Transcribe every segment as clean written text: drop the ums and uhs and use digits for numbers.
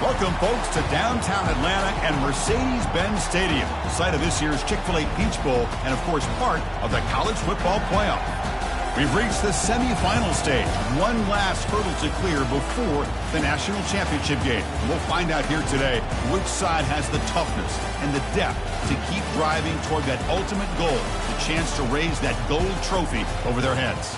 Welcome, folks, to downtown Atlanta and Mercedes-Benz Stadium, site of this year's Chick-fil-A Peach Bowl and, of course, part of the college football playoff. We've reached the semifinal stage, one last hurdle to clear before the national championship game. And we'll find out here today which side has the toughness and the depth to keep driving toward that ultimate goal, the chance to raise that gold trophy over their heads.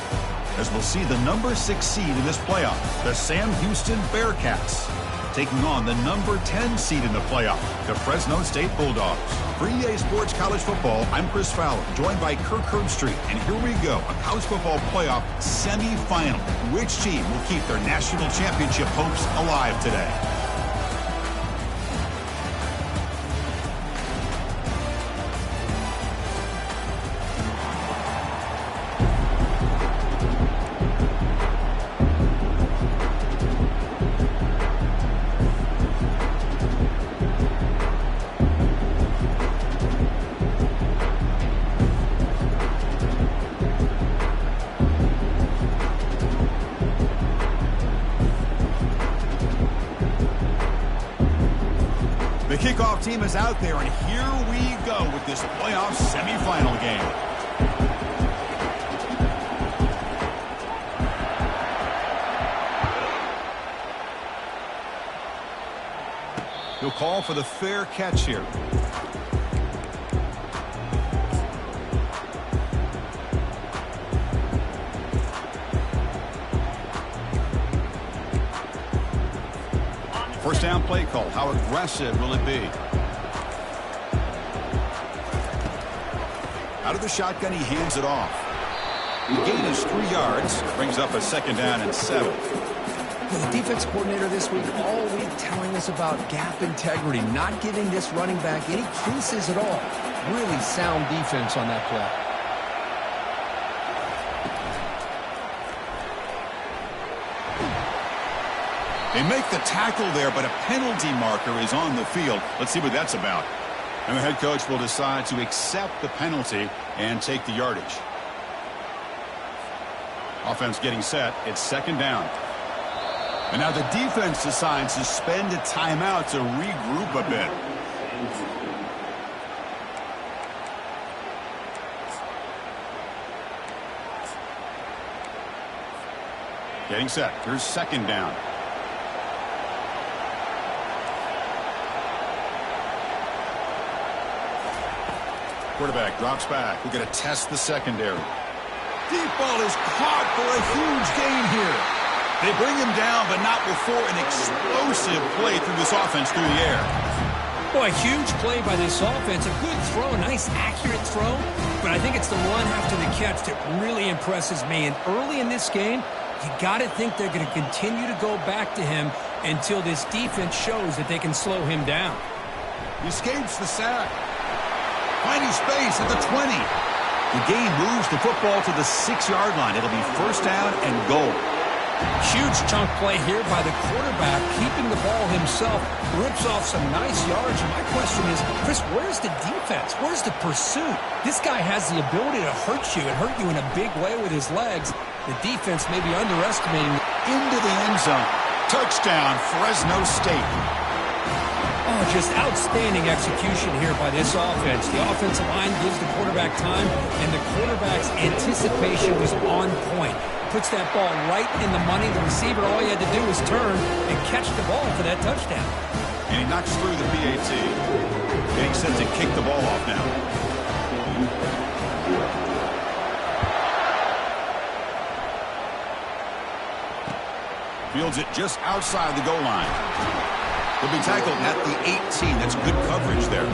As we'll see the number 6 seed in this playoff, the Sam Houston Bearcats, taking on the number 10 seed in the playoff, the Fresno State Bulldogs. For EA Sports College Football, I'm Chris Fowler, joined by Kirk Herbstreit. And here we go, a college football playoff semifinal. Which team will keep their national championship hopes alive today? The kickoff team is out there, and here we go with this playoff semifinal game. He'll call for the fair catch here. First down play call. How aggressive will it be? Out of the shotgun, he hands it off. The gain is 3 yards. Brings up a second down and 7. The defense coordinator this week all week telling us about gap integrity, not giving this running back any creases at all. Really sound defense on that play. They make the tackle there, but a penalty marker is on the field. Let's see what that's about. And the head coach will decide to accept the penalty and take the yardage. Offense getting set. It's second down. And now the defense decides to spend a timeout to regroup a bit. Getting set. Here's second down. Quarterback drops back. We're going to test the secondary. Deep ball is caught for a huge gain here. They bring him down, but not before an explosive play through this offense through the air. Boy, a huge play by this offense. A good throw, a nice accurate throw. But I think it's the run after the catch that really impresses me. And early in this game, you got to think they're going to continue to go back to him until this defense shows that they can slow him down. He escapes the sack. Finding space at the 20. The game moves the football to the 6-yard line. It'll be first down and goal. Huge chunk play here by the quarterback, keeping the ball himself, rips off some nice yards. And my question is, Chris, where's the defense? Where's the pursuit? This guy has the ability to hurt you and hurt you in a big way with his legs. The defense may be underestimating. Into the end zone. Touchdown, Fresno State. Oh, just outstanding execution here by this offense. The offensive line gives the quarterback time, and the quarterback's anticipation was on point. Puts that ball right in the money. The receiver, all he had to do was turn and catch the ball for that touchdown. And he knocks through the PAT. Getting set to kick the ball off now. Fields it just outside the goal line. He'll be tackled at the 18. That's good coverage there.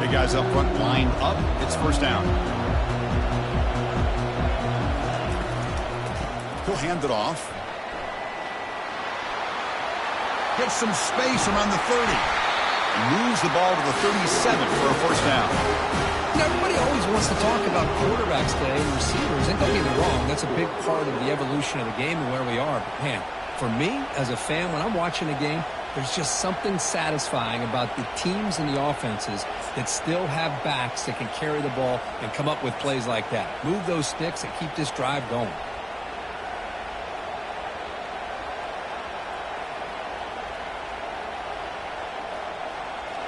Big guys up front, lined up. It's first down. He'll hand it off. Gets some space around the 30. And moves the ball to the 37 for a first down. You know, everybody always wants to talk about quarterbacks today and receivers. And don't get me wrong, that's a big part of the evolution of the game and where we are. But, man, for me as a fan, when I'm watching a game, There's just something satisfying about the teams and the offenses that still have backs that can carry the ball and come up with plays like that. Move those sticks and keep this drive going.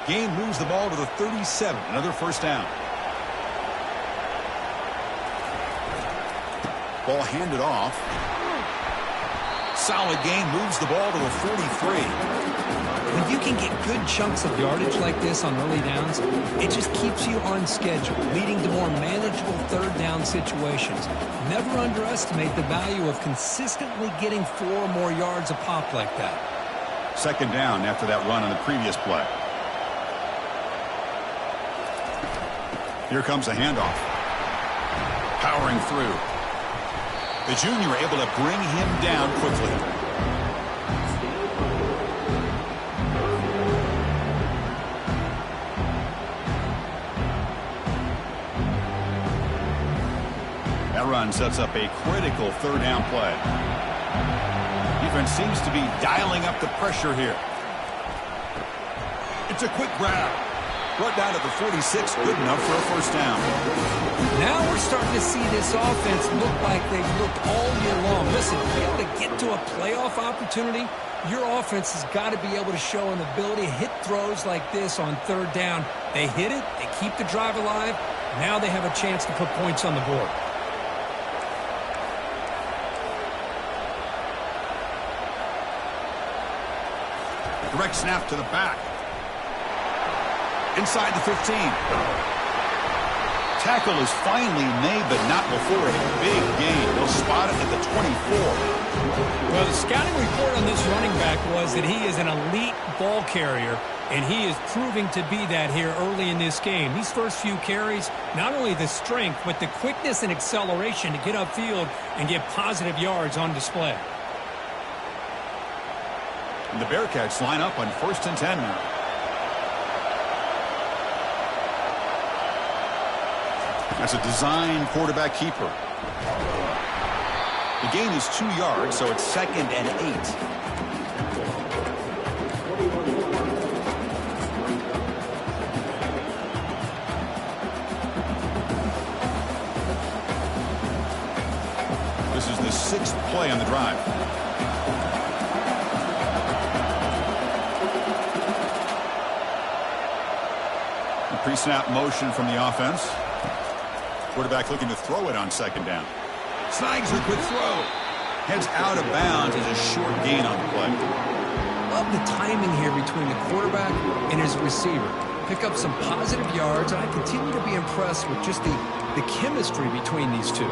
Gain moves the ball to the 37. Another first down. Ball handed off. Solid gain moves the ball to the 43. When you can get good chunks of yardage like this on early downs, it just keeps you on schedule, leading to more manageable third down situations. Never underestimate the value of consistently getting 4 or more yards a pop like that. Second down after that run on the previous play. Here comes a handoff. Powering through. The junior able to bring him down quickly. That run sets up a critical third down play. Defense seems to be dialing up the pressure here. It's a quick grab. Brought down to the 46, good enough for a first down. Now we're starting to see this offense look like they've looked all year long. Listen, to be able to get to a playoff opportunity, your offense has got to be able to show an ability to hit throws like this on third down. They hit it, they keep the drive alive. Now they have a chance to put points on the board. Direct snap to the back. Inside the 15. Tackle is finally made, but not before a big gain. They'll spot it at the 24. Well, the scouting report on this running back was that he is an elite ball carrier, and he is proving to be that here early in this game. These first few carries, not only the strength, but the quickness and acceleration to get upfield and get positive yards on display. And the Bearcats line up on 1st and 10 now. That's a design quarterback keeper. The gain is 2 yards, so it's 2nd and 8. This is the 6th play on the drive. The pre-snap motion from the offense. Quarterback looking to throw it on 2nd down. Snags the quick throw. Heads out of bounds as a short gain on the play. Love the timing here between the quarterback and his receiver. Pick up some positive yards, and I continue to be impressed with just the chemistry between these two.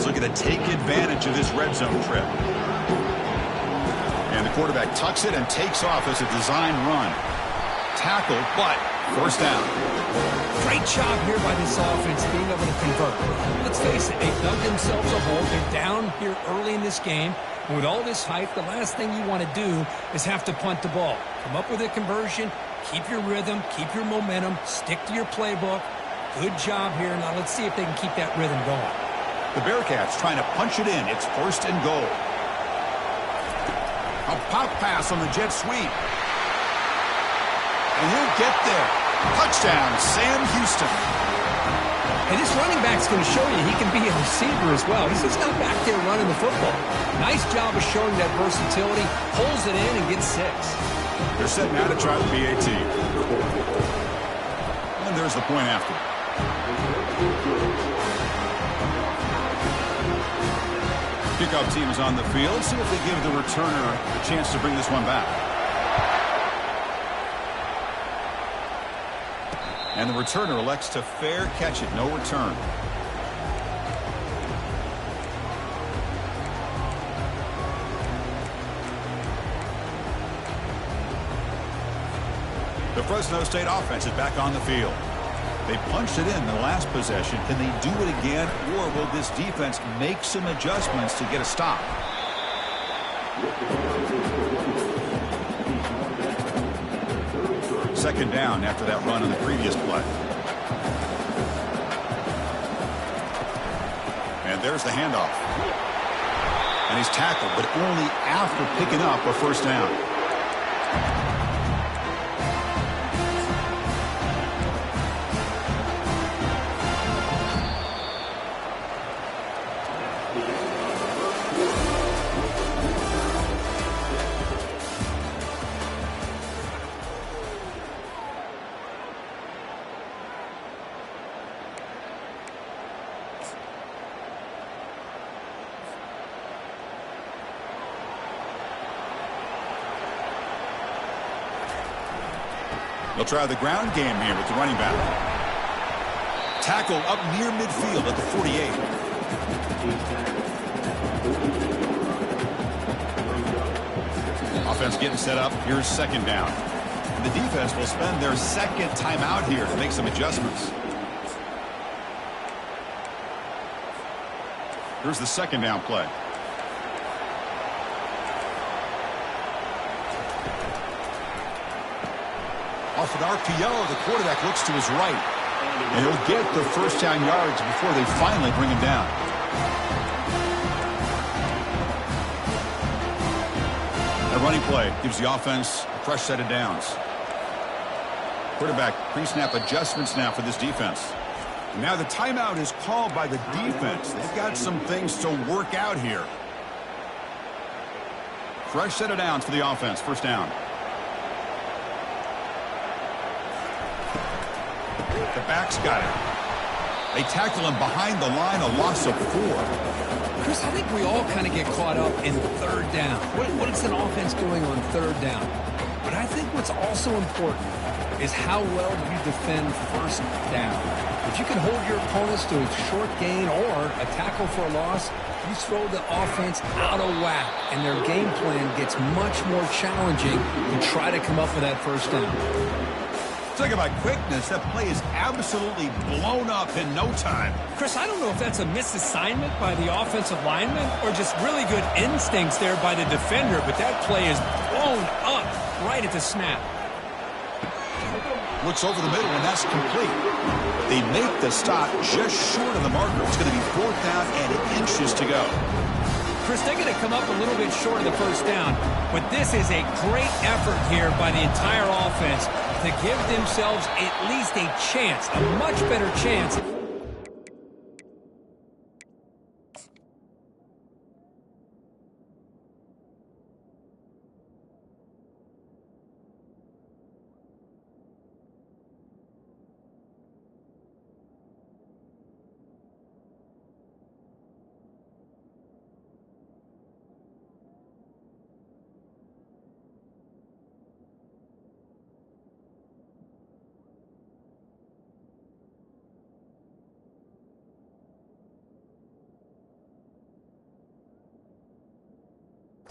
Looking to take advantage of this red zone trip. And the quarterback tucks it and takes off as a design run. Tackle, but first down. Great job here by this offense being able to convert. Let's face it, they've dug themselves a hole. They're down here early in this game. And with all this hype, the last thing you want to do is have to punt the ball. Come up with a conversion, keep your rhythm, keep your momentum, stick to your playbook. Good job here. Now let's see if they can keep that rhythm going. The Bearcats trying to punch it in. It's 1st and goal. A pop pass on the jet sweep. And he'll get there. Touchdown, Sam Houston. And this running back's going to show you he can be a receiver as well. He's just not back there running the football. Nice job of showing that versatility. Pulls it in and gets 6. They're setting out to try the BAT. And there's the point after. Kickoff team is on the field. See if they give the returner a chance to bring this one back. And the returner elects to fair catch it. No return. The Fresno State offense is back on the field. They punched it in the last possession. Can they do it again, or will this defense make some adjustments to get a stop? Second down after that run on the previous play. And there's the handoff. And he's tackled, but only after picking up a first down. They'll try the ground game here with the running back. Tackle up near midfield at the 48. Offense getting set up. Here's second down. The defense will spend their second timeout here to make some adjustments. Here's the second down play. Off an RPO, the quarterback looks to his right. And he'll get the first down yards before they finally bring him down. That running play gives the offense a fresh set of downs. Quarterback pre-snap adjustments now for this defense. Now the timeout is called by the defense. They've got some things to work out here. Fresh set of downs for the offense. First down. The back's got it. They tackle him behind the line, a loss of 4. Chris, I think we all kind of get caught up in third down. What is an offense doing on third down? But I think what's also important is how well you defend first down. If you can hold your opponents to a short gain or a tackle for a loss, you throw the offense out of whack, and their game plan gets much more challenging to try to come up with that first down. Talk about quickness. That play is absolutely blown up in no time. Chris, I don't know if that's a misassignment by the offensive lineman or just really good instincts there by the defender, but that play is blown up right at the snap. Looks over the middle, and that's complete. They make the stop just short of the marker. It's going to be 4th down and inches to go. Chris, they're going to come up a little bit short of the first down, but this is a great effort here by the entire offense to give themselves at least a chance, a much better chance.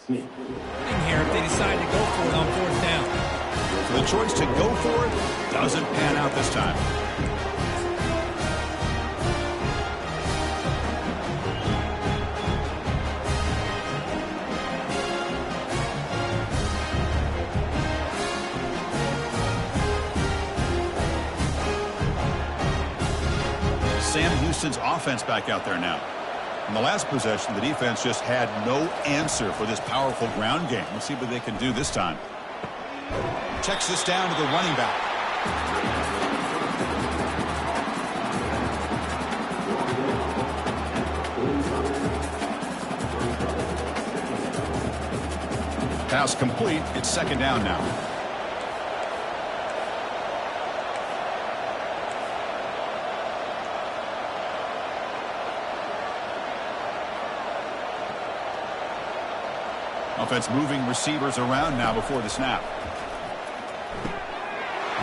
In here if they decide to go for it on 4th down. The choice to go for it doesn't pan out this time. Sam Houston's offense back out there now. In the last possession, the defense just had no answer for this powerful ground game. Let's see what they can do this time. Checks this down to the running back. Pass complete. It's second down now. Offense moving receivers around now before the snap.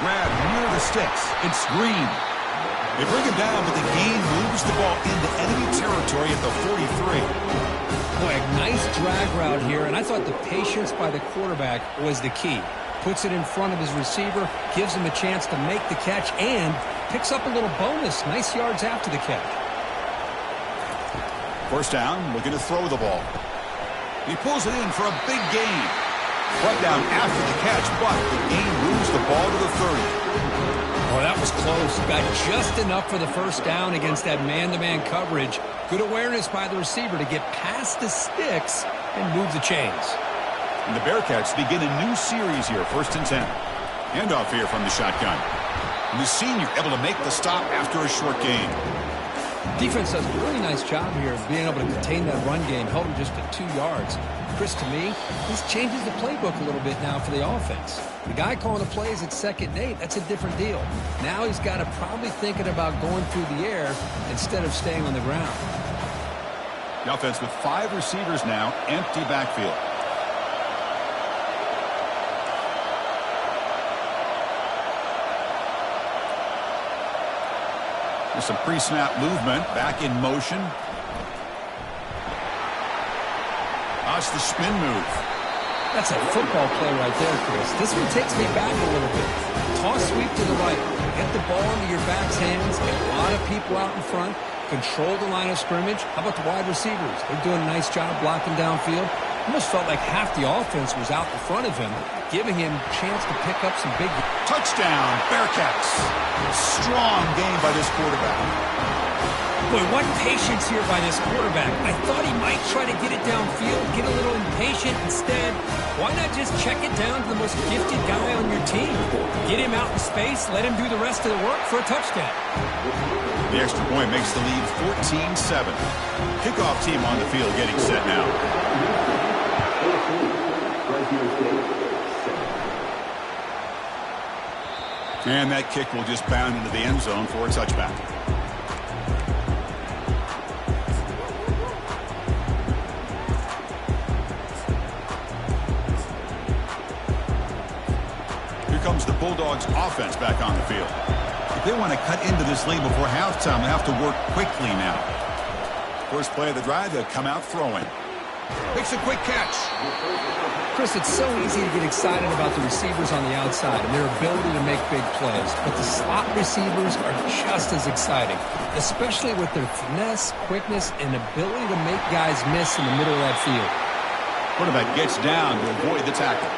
Grab near the sticks. It's Green. They bring him down, but the gain moves the ball into enemy territory at the 43. Boy, a nice drag route here, and I thought the patience by the quarterback was the key. puts it in front of his receiver, gives him a chance to make the catch, and picks up a little bonus. Nice yards after the catch. First down, looking to throw the ball. He pulls it in for a big gain. Brought down after the catch, but the gain moves the ball to the 30. Oh, that was close. Got just enough for the first down against that man-to-man coverage. Good awareness by the receiver to get past the sticks and move the chains. And the Bearcats begin a new series here, 1st and 10. Handoff here from the shotgun. And the senior able to make the stop after a short gain. Defense does a really nice job here of being able to contain that run game. Held him just at 2 yards. Chris, to me, this changes the playbook a little bit now for the offense. The guy calling the plays at 2nd and 8, that's a different deal. Now he's got to probably thinking about going through the air instead of staying on the ground. The offense with 5 receivers now, empty backfield. There's some pre-snap movement, back in motion. That's the spin move. That's a football play right there, Chris. This one takes me back a little bit. Toss sweep to the right. Get the ball into your back's hands. Get a lot of people out in front. Control the line of scrimmage. How about the wide receivers? They're doing a nice job blocking downfield. Almost felt like half the offense was out in front of him, giving him a chance to pick up some big... Touchdown, Bearcats. Strong game by this quarterback. Boy, what patience here by this quarterback. I thought he might try to get it downfield, get a little impatient. Instead, why not just check it down to the most gifted guy on your team? Get him out in space, let him do the rest of the work for a touchdown. The extra point makes the lead 14-7. Kickoff team on the field getting set now. And that kick will just bound into the end zone for a touchback. Here comes the Bulldogs offense back on the field. If they want to cut into this lead before halftime, they have to work quickly now. First play of the drive, they'll come out throwing. Makes a quick catch. Chris, it's so easy to get excited about the receivers on the outside and their ability to make big plays. But the slot receivers are just as exciting, especially with their finesse, quickness, and ability to make guys miss in the middle of that field. Quarterback gets down to avoid the tackle.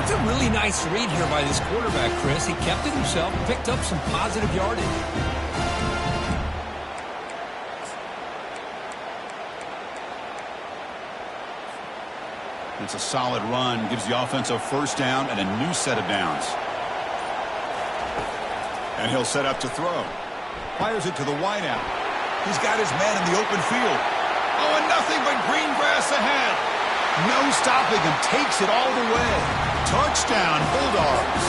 That's a really nice read here by this quarterback, Chris. He kept it himself, picked up some positive yardage. It's a solid run, gives the offense a first down and a new set of downs. And he'll set up to throw. Fires it to the wideout. He's got his man in the open field. Oh, and nothing but green grass ahead. No stopping him, takes it all the way. Touchdown, Bulldogs.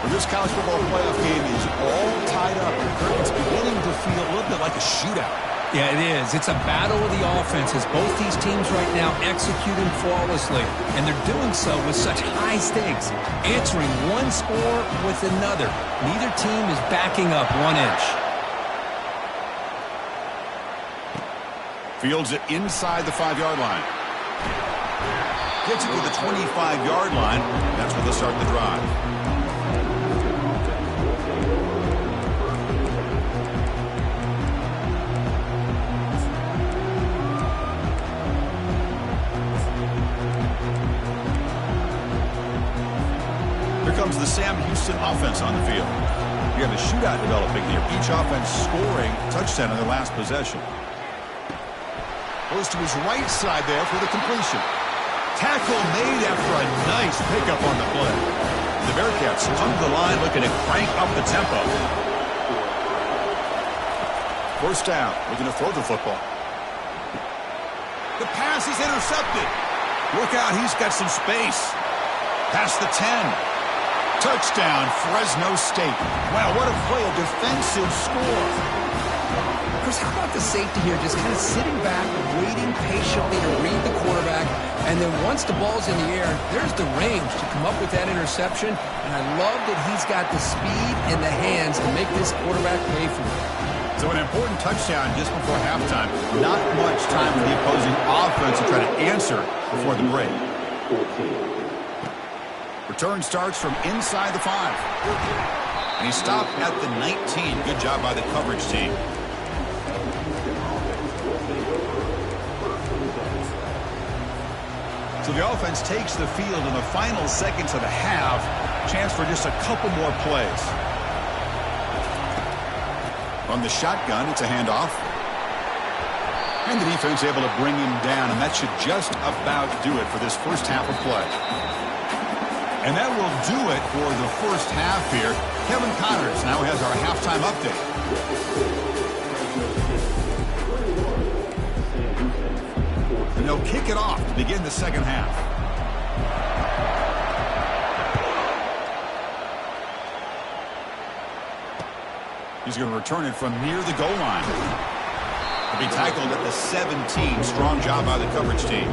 Well, this college football playoff game is all tied up. It's beginning to feel a little bit like a shootout. Yeah, it is. It's a battle of the offenses. Both these teams right now executing flawlessly, and they're doing so with such high stakes, answering one score with another. Neither team is backing up 1 inch. Fields it inside the 5-yard line. Gets it to the 25-yard line. That's where they'll start the drive. Comes the Sam Houston offense on the field. You have a shootout developing here. Each offense scoring a touchdown on their last possession. Goes to his right side there for the completion. Tackle made after a nice pickup on the play. The Bearcats come to the line looking to crank up the tempo. First down, looking to throw the football. The pass is intercepted. Look out, he's got some space. Past the 10. Touchdown, Fresno State. Wow, what a play, a defensive score. Chris, how about the safety here? Just kind of sitting back, waiting patiently to read the quarterback. And then once the ball's in the air, there's the range to come up with that interception. And I love that he's got the speed and the hands to make this quarterback pay for it. So an important touchdown just before halftime. Not much time for the opposing offense to try to answer before the break. Return starts from inside the 5. And he stopped at the 19. Good job by the coverage team. So the offense takes the field in the final seconds of the half. Chance for just a couple more plays. From the shotgun, it's a handoff. And the defense able to bring him down, and that should just about do it for this first half of play. And that will do it for the first half here. Kevin Connors now has our halftime update. And they'll kick it off to begin the second half. He's going to return it from near the goal line. He'll be tackled at the 17. Strong job by the coverage team.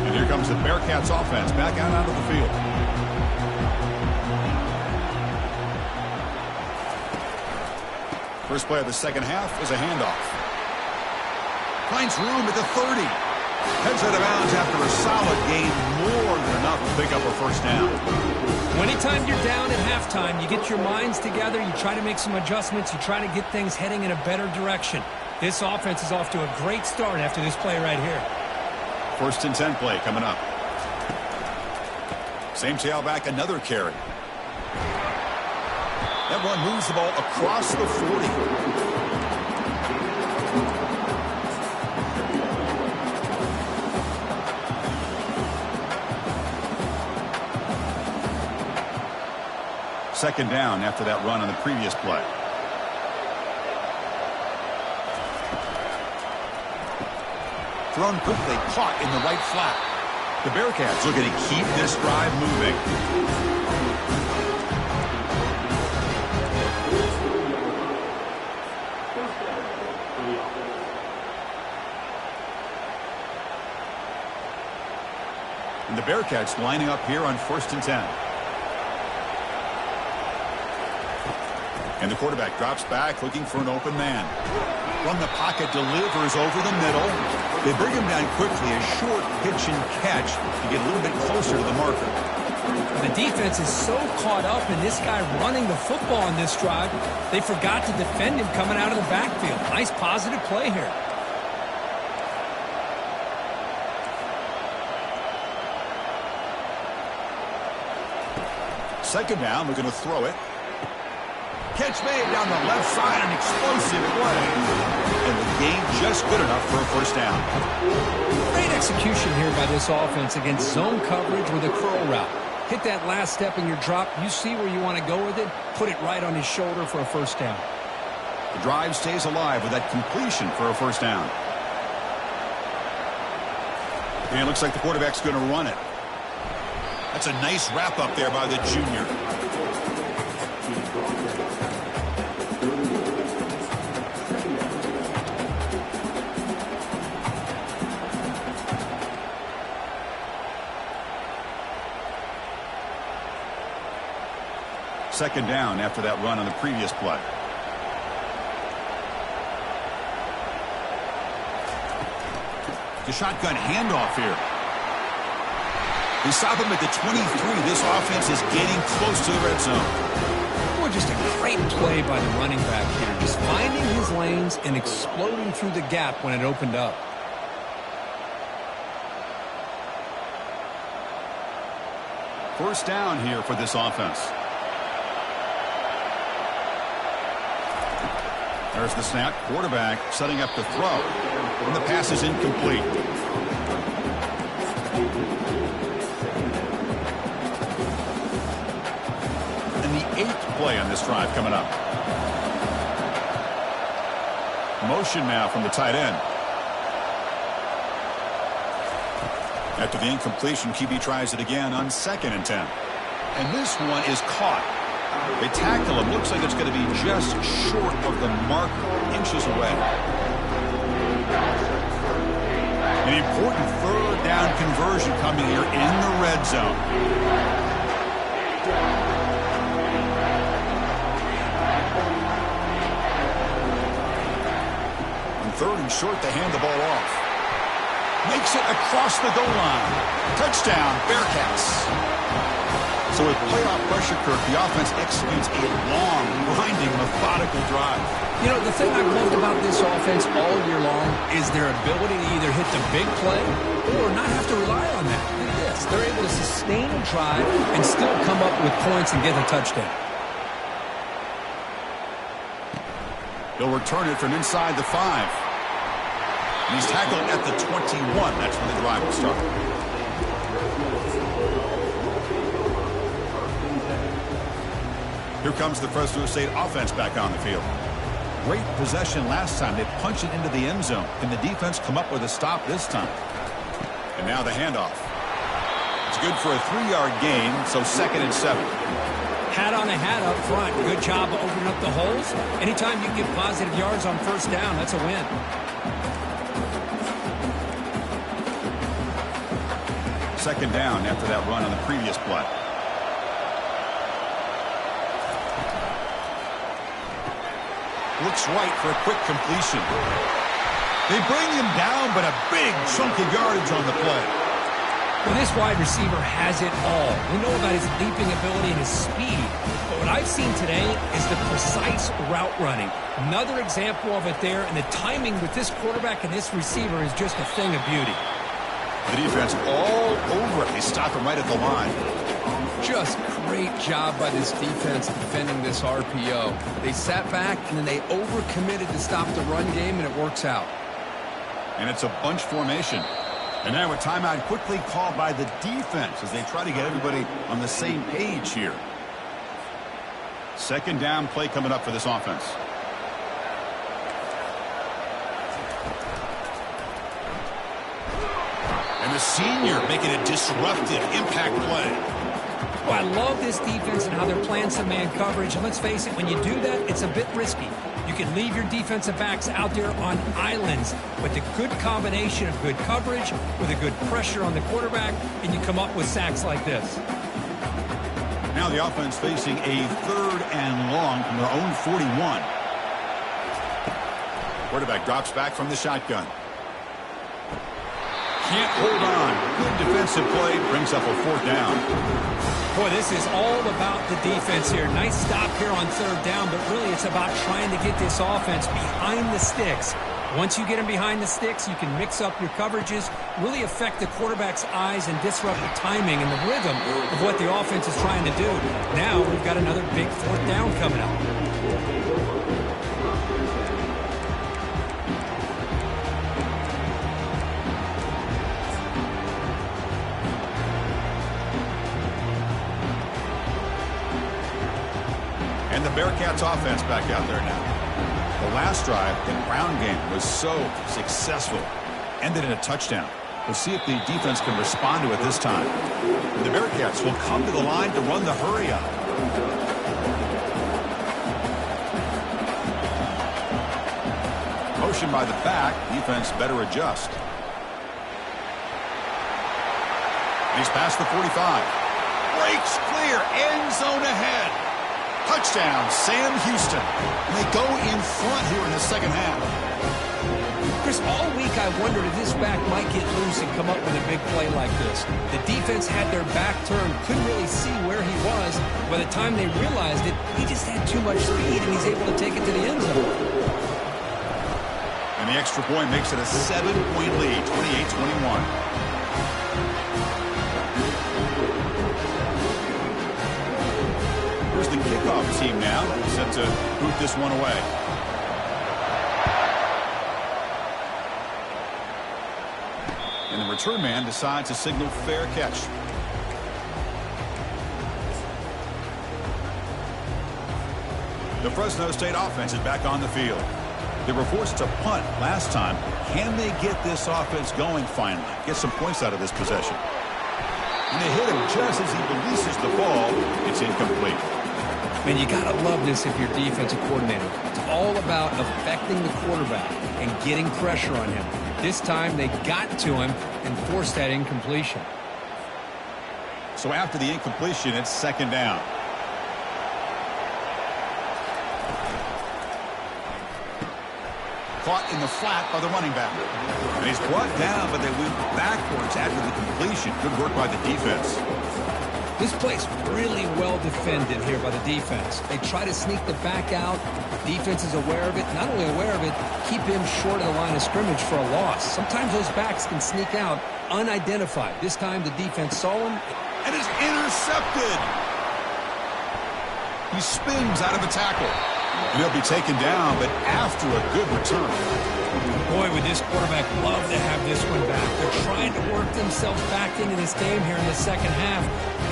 And here comes the Bearcats offense back out onto the field. First play of the second half is a handoff. Finds room at the 30. Heads out of bounds after a solid gain, more than enough to pick up a first down. Anytime you're down at halftime, you get your minds together, you try to make some adjustments, you try to get things heading in a better direction. This offense is off to a great start after this play right here. First and 10 play coming up. Same tailback, another carry. That one moves the ball across the 40. Second down after that run on the previous play. Thrown quickly, caught in the right flat. The Bearcats looking to keep this drive moving. And the Bearcats lining up here on first and 10. And the quarterback drops back looking for an open man. From the pocket, delivers over the middle. They bring him down quickly, a short pitch and catch to get a little bit closer to the marker. The defense is so caught up in this guy running the football in this drive, they forgot to defend him coming out of the backfield. Nice positive play here. Second down, looking to throw it. Catch made down the left side, an explosive play. And the gain just good enough for a first down. Great execution here by this offense against zone coverage with a curl route. Hit that last step in your drop. You see where you want to go with it. Put it right on his shoulder for a first down. The drive stays alive with that completion for a first down. And it looks like the quarterback's going to run it. That's a nice wrap up there by the junior. Second down after that run on the previous play. The shotgun handoff here. They stop him at the 23. This offense is getting close to the red zone. Boy, just a great play by the running back here. Just finding his lanes and exploding through the gap when it opened up. First down here for this offense. There's the snap. Quarterback setting up the throw. And the pass is incomplete. And the 8th play on this drive coming up. Motion now from the tight end. After the incompletion, QB tries it again on second and 10. And this one is caught. They tackle him. Looks like it's going to be just short of the marker, inches away. An important third down conversion coming here in the red zone. 3rd and short, they hand the ball off. Makes it across the goal line. Touchdown, Bearcats. So with playoff pressure, Kirk, the offense executes a long, grinding, methodical drive. You know, the thing I've loved about this offense all year long is their ability to either hit the big play or not have to rely on that. Look at this. They're able to sustain a drive and still come up with points and get a touchdown. He'll return it from inside the 5. And he's tackled at the 21. That's when the drive will start. Here comes the Fresno State offense back on the field. Great possession last time. They punch it into the end zone. Can the defense come up with a stop this time? And now the handoff. It's good for a 3-yard gain, so 2nd and 7. Hat on a hat up front. Good job of opening up the holes. Anytime you can get positive yards on 1st down, that's a win. Second down after that run on the previous play. Looks right for a quick completion. They bring him down, but a big chunk of yardage on the play. Well, this wide receiver has it all. We know about his leaping ability and his speed. But what I've seen today is the precise route running. Another example of it there, and the timing with this quarterback and this receiver is just a thing of beauty. The defense all over it. They stop him right at the line. Just great job by this defense defending this RPO. They sat back, and then they overcommitted to stop the run game, and it works out. And it's a bunch formation. And now a timeout quickly called by the defense as they try to get everybody on the same page here. Second down play coming up for this offense. And the senior making a disruptive impact play. Well, I love this defense and how they're playing some man coverage. And let's face it, when you do that, it's a bit risky. You can leave your defensive backs out there on islands, but the good combination of good coverage with a good pressure on the quarterback, and you come up with sacks like this. Now the offense facing a 3rd and long from their own 41. Quarterback drops back from the shotgun. Can't hold on. Good defensive play. Brings up a 4th down. Boy, this is all about the defense here. Nice stop here on 3rd down, but really it's about trying to get this offense behind the sticks. Once you get them behind the sticks, you can mix up your coverages, really affect the quarterback's eyes and disrupt the timing and the rhythm of what the offense is trying to do. Now we've got another big 4th down coming up. And the Bearcats offense back out there now. The last drive, the ground game, was so successful. Ended in a touchdown. We'll see if the defense can respond to it this time. And the Bearcats will come to the line to run the hurry up. Motion by the back. Defense better adjust. He's past the 45. Breaks clear. End zone ahead. Touchdown, Sam Houston. And they go in front here in the second half. Chris, all week I wondered if this back might get loose and come up with a big play like this. The defense had their back turned, couldn't really see where he was. By the time they realized it, he just had too much speed, and he's able to take it to the end zone. And the extra point makes it a 7-point lead, 28-21. The kickoff team now set to boot this one away. And the return man decides to signal fair catch. The Fresno State offense is back on the field. They were forced to punt last time. Can they get this offense going finally? Get some points out of this possession. And they hit him just as he releases the ball. It's incomplete. Man, you got to love this if you're defensive coordinator. It's all about affecting the quarterback and getting pressure on him. This time they got to him and forced that incompletion. So after the incompletion, it's 2nd down. caught in the flat by the running back. And he's brought down, but they went backwards after the completion. Good work by the defense. This play's really well defended here by the defense. They try to sneak the back out. The defense is aware of it. Not only aware of it, keep him short of the line of scrimmage for a loss. Sometimes those backs can sneak out unidentified. This time the defense saw him. And is intercepted. He spins out of a tackle. And he'll be taken down, but after a good return. Boy, would this quarterback love to have this one back. They're trying to work themselves back into this game here in the second half.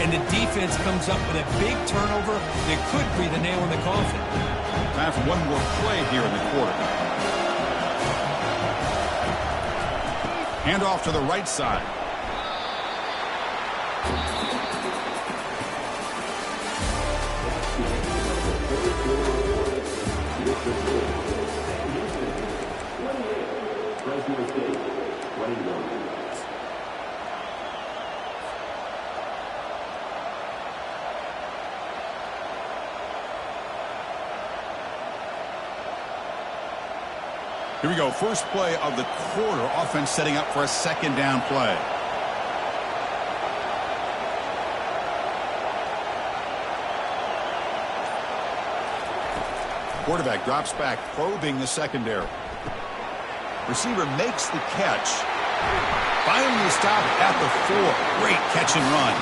And the defense comes up with a big turnover that could be the nail in the coffin. Time for one more play here in the quarter. Hand off to the right side. Here we go. First play of the quarter. Offense setting up for a second down play. Quarterback drops back, probing the secondary. Receiver makes the catch. Finally stopped at the 4. Great catch and run.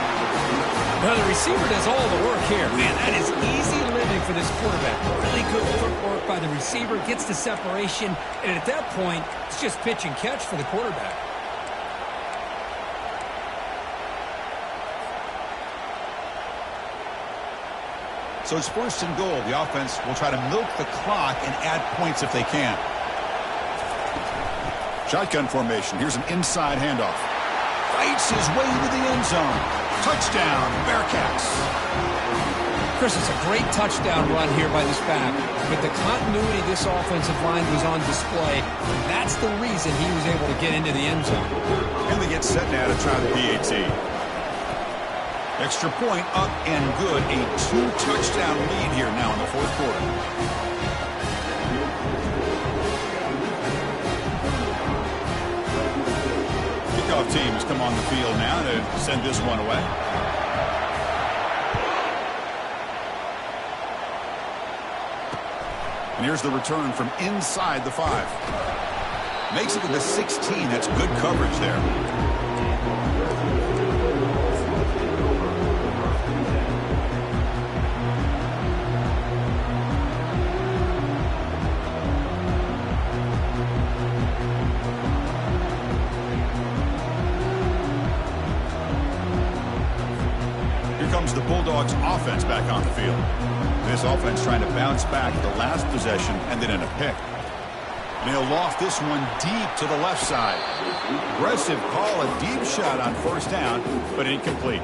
Well, the receiver does all the work here. Man, that is easy living for this quarterback. Really good footwork by the receiver. Gets the separation. And at that point, it's just pitch and catch for the quarterback. So it's first and goal. The offense will try to milk the clock and add points if they can. Shotgun formation. Here's an inside handoff. Fights his way to the end zone. Touchdown, Bearcats. Chris, it's a great touchdown run here by this back. With the continuity this offensive line was on display, that's the reason he was able to get into the end zone. And they get set now to try the PAT. Extra point up and good. A 2-touchdown lead here now in the fourth quarter. Kickoff team has come on the field now to send this one away. And here's the return from inside the 5. Makes it to the 16. That's good coverage there. The Bulldogs offense back on the field. This offense trying to bounce back the last possession and then in a pick. And he'll loft this one deep to the left side. Aggressive call, a deep shot on first down, but incomplete.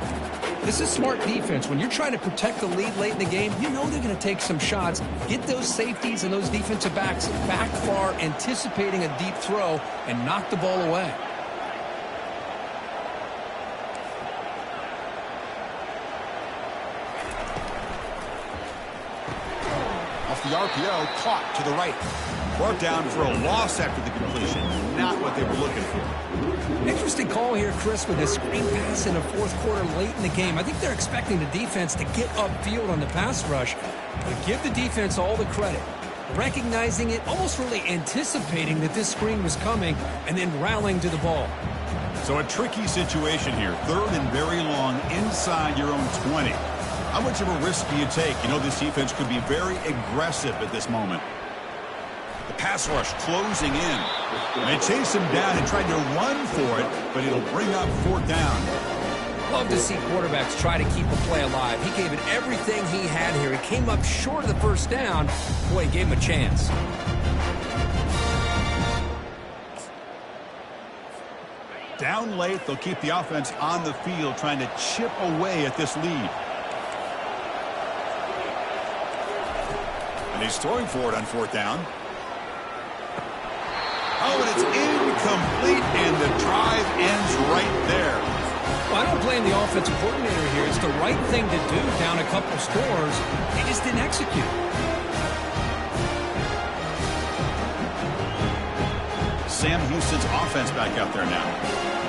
This is smart defense. When you're trying to protect the lead late in the game, you know they're going to take some shots. Get those safeties and those defensive backs back far, anticipating a deep throw, and knock the ball away. The RPO caught to the right. Brought down for a loss after the completion. Not what they were looking for. Interesting call here, Chris, with a screen pass in the fourth quarter late in the game. I think they're expecting the defense to get upfield on the pass rush. But give the defense all the credit. Recognizing it, almost really anticipating that this screen was coming, and then rallying to the ball. So a tricky situation here. Third and very long inside your own 20. How much of a risk do you take? You know this defense could be very aggressive at this moment. The pass rush closing in. And they chase him down and tried to run for it, but it'll bring up fourth down. Love to see quarterbacks try to keep a play alive. He gave it everything he had here. He came up short of the first down. Boy, he gave him a chance. Down late, they'll keep the offense on the field trying to chip away at this lead. And he's throwing for it on fourth down. Oh, and it's incomplete, and the drive ends right there. Well, I don't blame the offensive coordinator here. It's the right thing to do down a couple scores. They just didn't execute. Houston's offense back out there now.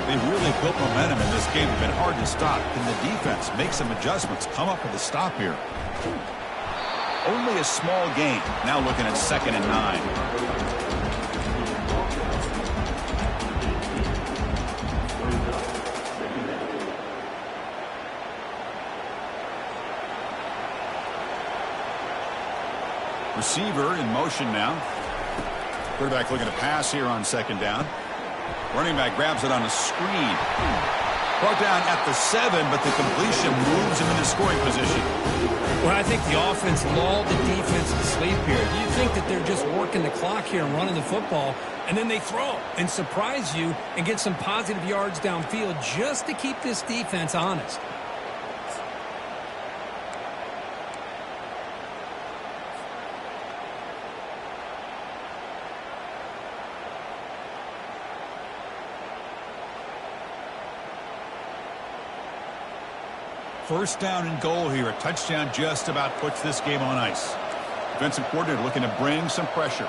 They've really built momentum in this game. They've been hard to stop. Can the defense make some adjustments, come up with a stop here? Only a small gain. Now looking at 2nd and 9. Receiver in motion now. Quarterback looking to pass here on 2nd down. Running back grabs it on a screen. Brought down at the 7, but the completion moves him into scoring position. Well, I think the offense lulled the defense to sleep here. You think that they're just working the clock here and running the football, and then they throw and surprise you and get some positive yards downfield just to keep this defense honest. First down and goal here. A touchdown just about puts this game on ice. Defensive coordinator looking to bring some pressure.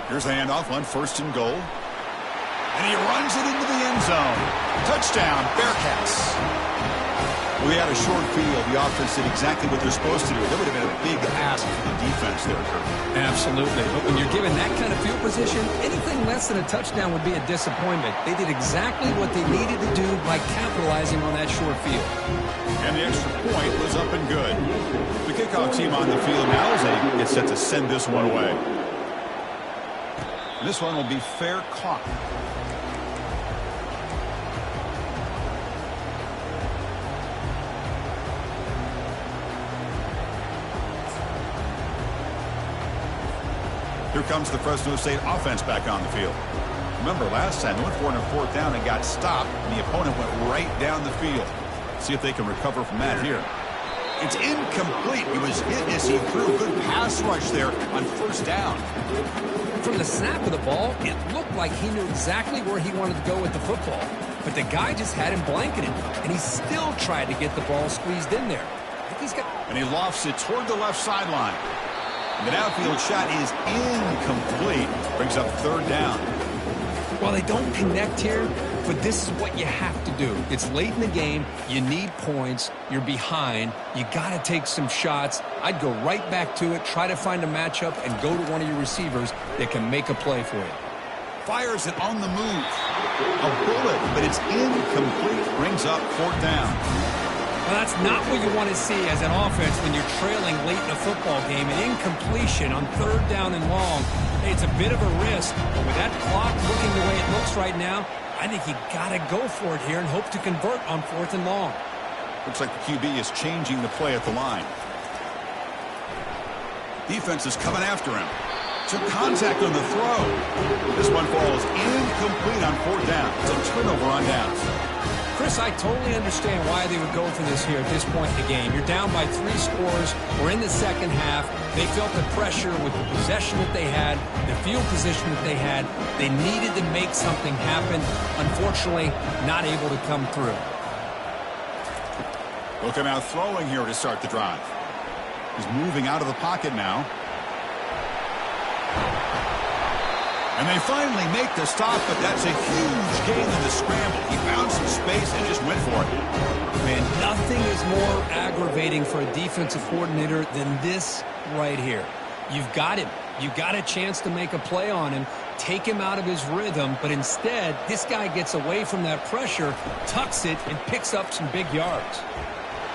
Here's the handoff on 1st and goal. And he runs it into the end zone. Touchdown, Bearcats. We had a short field. The offense did exactly what they're supposed to do. That would have been a big ask for the defense there, Kurt. Absolutely. But when you're given that kind of field position, anything less than a touchdown would be a disappointment. They did exactly what they needed to do by capitalizing on that short field. And the extra point was up and good. The kickoff team on the field now as they get set to send this one away. This one will be fair caught. Here comes the Fresno State offense back on the field. Remember, last time they went for it on 4th down and got stopped, and the opponent went right down the field. See if they can recover from that here. It's incomplete. He was hit as he threw a good pass rush there on 1st down. From the snap of the ball, it looked like he knew exactly where he wanted to go with the football. But the guy just had him blanketed, and he still tried to get the ball squeezed in there. I think he's got... And he lofts it toward the left sideline. The downfield shot is incomplete. Brings up 3rd down. Well, they don't connect here, but this is what you have to do. It's late in the game. You need points. You're behind. You got to take some shots. I'd go right back to it, try to find a matchup, and go to one of your receivers that can make a play for you. Fires it on the move. A bullet, but it's incomplete. Brings up 4th down. Well, that's not what you want to see as an offense when you're trailing late in a football game. An incompletion on 3rd down and long. Hey, it's a bit of a risk, but with that clock looking the way it looks right now, I think you got to go for it here and hope to convert on 4th and long. Looks like the QB is changing the play at the line. Defense is coming after him. Took contact on the throw. This one falls incomplete on 4th down. It's a turnover on downs. Chris, I totally understand why they would go for this here at this point in the game. You're down by 3 scores. We're in the 2nd half. They felt the pressure with the possession that they had, the field position that they had. They needed to make something happen. Unfortunately, not able to come through. Look at him out throwing here to start the drive. He's moving out of the pocket now. And they finally make the stop, but that's a huge gain in the scramble. He found some space and just went for it. Man, nothing is more aggravating for a defensive coordinator than this right here. You've got him. You've got a chance to make a play on him, take him out of his rhythm, but instead, this guy gets away from that pressure, tucks it, and picks up some big yards.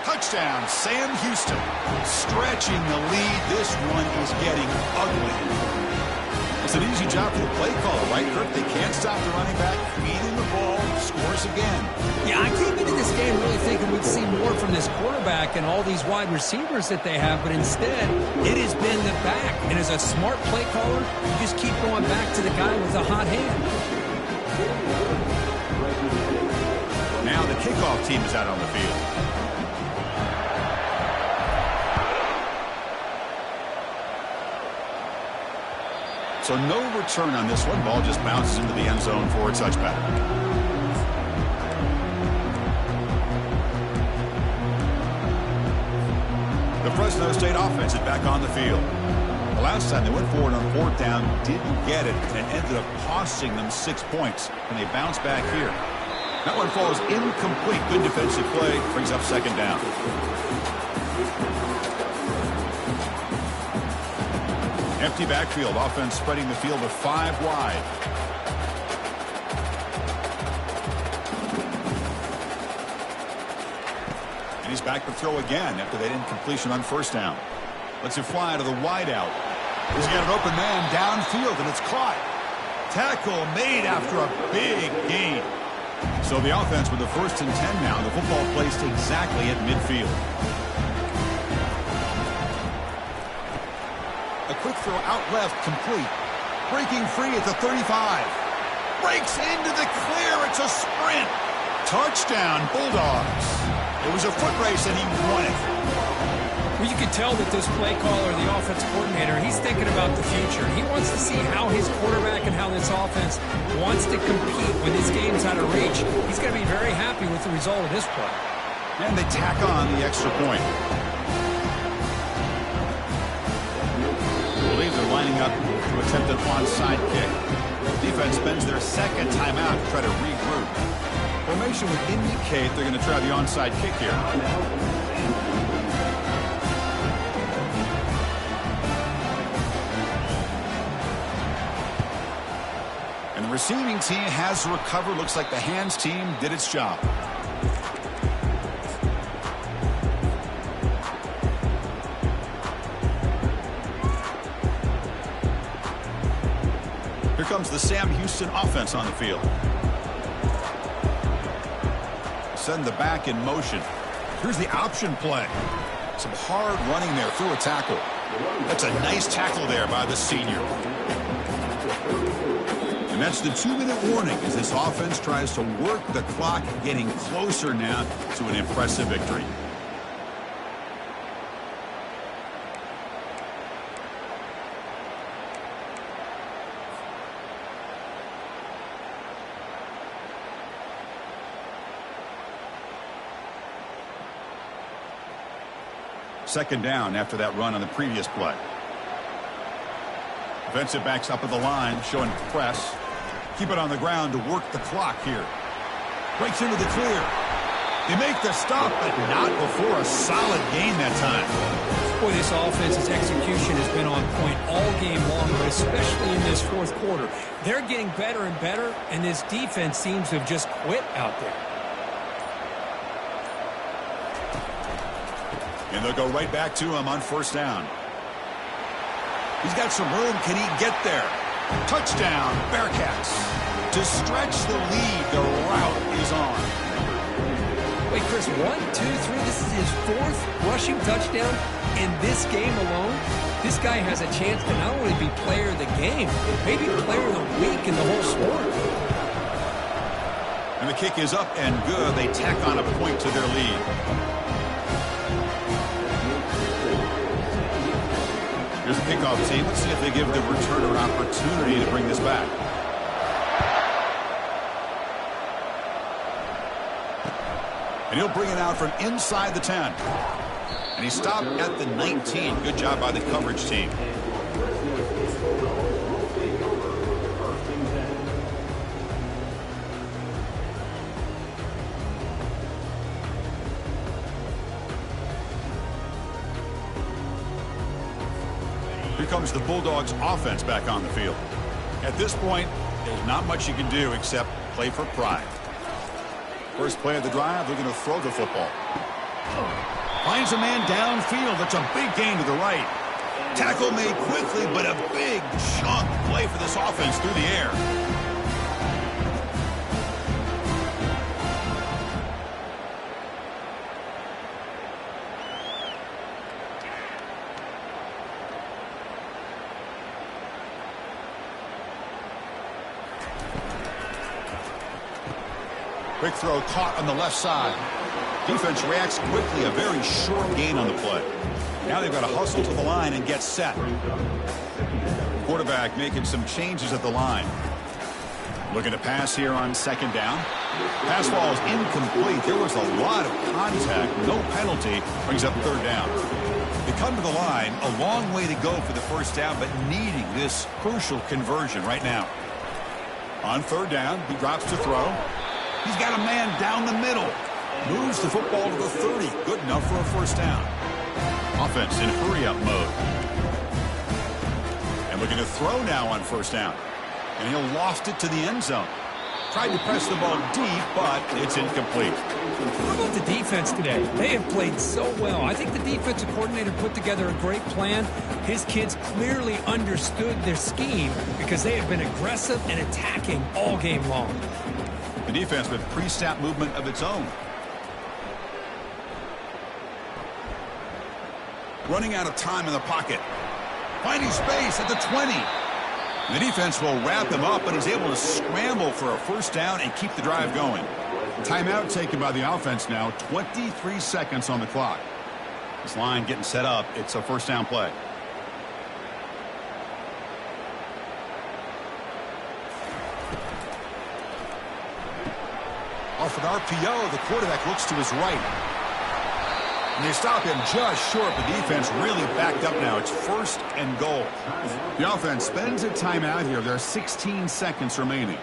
Touchdown, Sam Houston. Stretching the lead. This one is getting ugly. It's an easy job for the play caller, right, Kirk? They can't stop the running back, feeding the ball, scores again. Yeah, I came into this game really thinking we'd see more from this quarterback and all these wide receivers that they have, but instead, it has been the back. And as a smart play caller, you just keep going back to the guy with the hot hand. Now the kickoff team is out on the field. So no return on this one. Ball just bounces into the end zone for a touchback. The Fresno State offense is back on the field. The Last time they went forward on fourth down, didn't get it, and it ended up costing them 6 points. And they bounce back here. That one falls incomplete. Good defensive play. Brings up second down. Empty backfield. Offense spreading the field to 5 wide. And he's back to throw again after that incompletion on first down. Lets it fly to the wideout. He's got an open man downfield, and it's caught. Tackle made after a big gain. So the offense with the 1st and 10 now. The football placed exactly at midfield. A quick throw out left, complete. Breaking free at the 35. Breaks into the clear. It's a sprint. Touchdown, Bulldogs. It was a foot race, and he won it. Well, you could tell that this play caller, the offense coordinator, he's thinking about the future. He wants to see how his quarterback and how this offense wants to compete when this game's out of reach. He's going to be very happy with the result of this play. And they tack on the extra point. I believe they're lining up to attempt an onside kick. Defense spends their second timeout to try to regroup. Formation would indicate they're going to try the onside kick here. And the receiving team has recovered. Looks like the hands team did its job. Here comes the Sam Houston offense on the field. Send the back in motion. Here's the option play. Some hard running there through a tackle. That's a nice tackle there by the senior. And that's the 2-minute warning as this offense tries to work the clock, getting closer now to an impressive victory. Second down after that run on the previous play. Defensive backs up at the line, showing press. Keep it on the ground to work the clock here. Breaks into the clear. They make the stop, but not before a solid gain that time. Boy, this offense's execution has been on point all game long, but especially in this fourth quarter. They're getting better and better, and this defense seems to have just quit out there. And they'll go right back to him on first down. He's got some room. Can he get there? Touchdown, Bearcats. To stretch the lead, the route is on. Wait, Chris, 1, 2, 3. This is his 4th rushing touchdown in this game alone. This guy has a chance to not only be player of the game, maybe player of the week in the whole sport. And the kick is up and good. They tack on a point to their lead. Here's the kickoff team. Let's see if they give the returner an opportunity to bring this back. And he'll bring it out from inside the 10. And he stopped at the 19. Good job by the coverage team. Here comes the Bulldogs offense back on the field. At this point, there's not much you can do except play for pride. First play of the drive, they're going to throw the football. Finds a man downfield. That's a big gain to the right. Tackle made quickly, but a big chunk play for this offense through the air. Quick throw caught on the left side. Defense reacts quickly. A very short gain on the play. Now they've got to hustle to the line and get set. Quarterback making some changes at the line. Looking to pass here on second down. Pass ball is incomplete. There was a lot of contact. No penalty. Brings up third down. The come to the line, a long way to go for the first down, but needing this crucial conversion right now. On third down, he drops to throw. He's got a man down the middle. Moves the football to the 30. Good enough for a first down. Offense in hurry-up mode. And looking to throw now on first down. And he'll lost it to the end zone. Tried to press the ball deep, but it's incomplete. How about the defense today? They have played so well. I think the defensive coordinator put together a great plan. His kids clearly understood their scheme because they have been aggressive and attacking all game long. The defense with pre-snap movement of its own. Running out of time in the pocket. Finding space at the 20. The defense will wrap him up, but he's able to scramble for a first down and keep the drive going. Timeout taken by the offense now. 23 seconds on the clock. This line getting set up. It's a first down play. Off an RPO, the quarterback looks to his right. And they stop him just short. The defense really backed up now. It's first and goal. The offense spends a timeout here. There are 16 seconds remaining.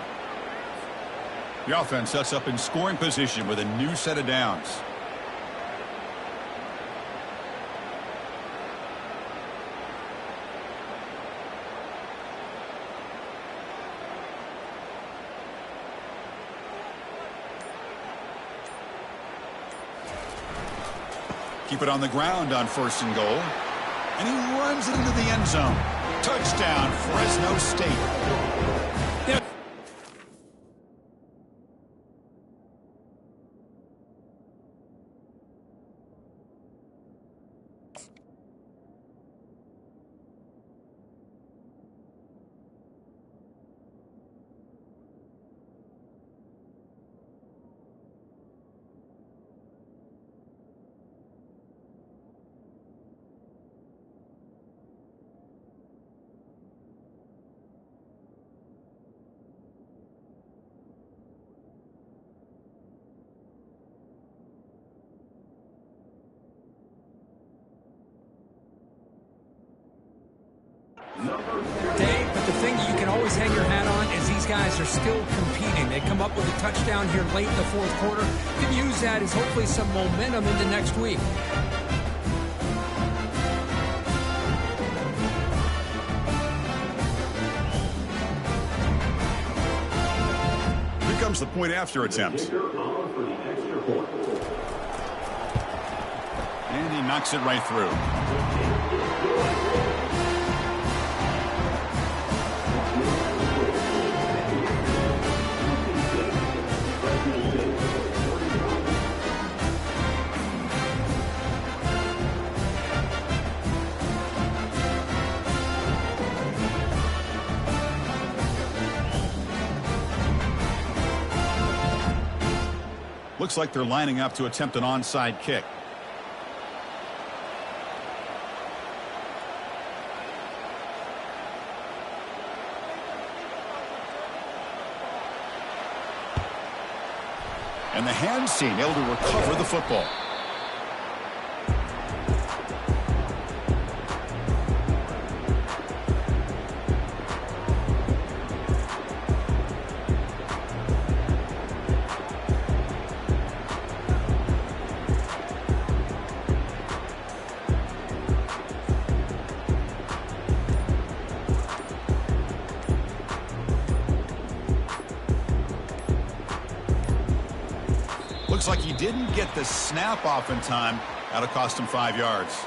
The offense sets up in scoring position with a new set of downs. Keep it on the ground on first and goal. And he runs it into the end zone. Touchdown, Fresno State. Yep. Dave, but the thing you can always hang your hat on is these guys are still competing. They come up with a touchdown here late in the fourth quarter. You can use that as hopefully some momentum into next week. Here comes the point after attempt. And he knocks it right through. Looks like they're lining up to attempt an onside kick. And the hands team able to recover the football. Looks like he didn't get the snap off in time. That'll cost him 5 yards.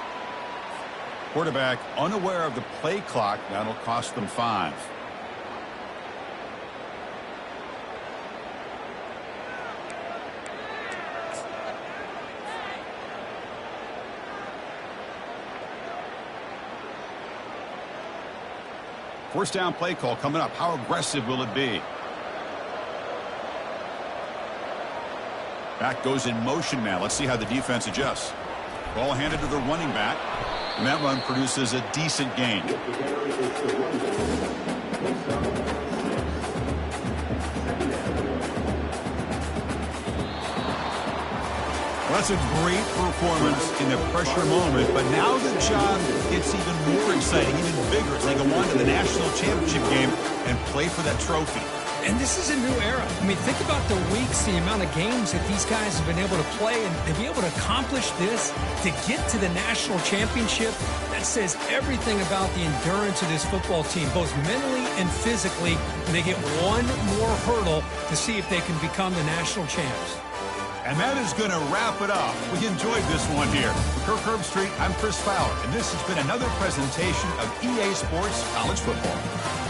Quarterback unaware of the play clock. That'll cost them 5. First down play call coming up. How aggressive will it be? Back goes in motion now. Let's see how the defense adjusts. Ball handed to the running back. And that run produces a decent gain. Well, that's a great performance in the pressure moment, but now the job gets even more exciting, even bigger as they go on to the national championship game and play for that trophy. And this is a new era. I mean, think about the weeks, the amount of games that these guys have been able to play, and to be able to accomplish this, to get to the national championship, that says everything about the endurance of this football team, both mentally and physically. And they get one more hurdle to see if they can become the national champs. And that is going to wrap it up. We enjoyed this one here. For Kirk Herbstreit, I'm Chris Fowler, and this has been another presentation of EA Sports College Football.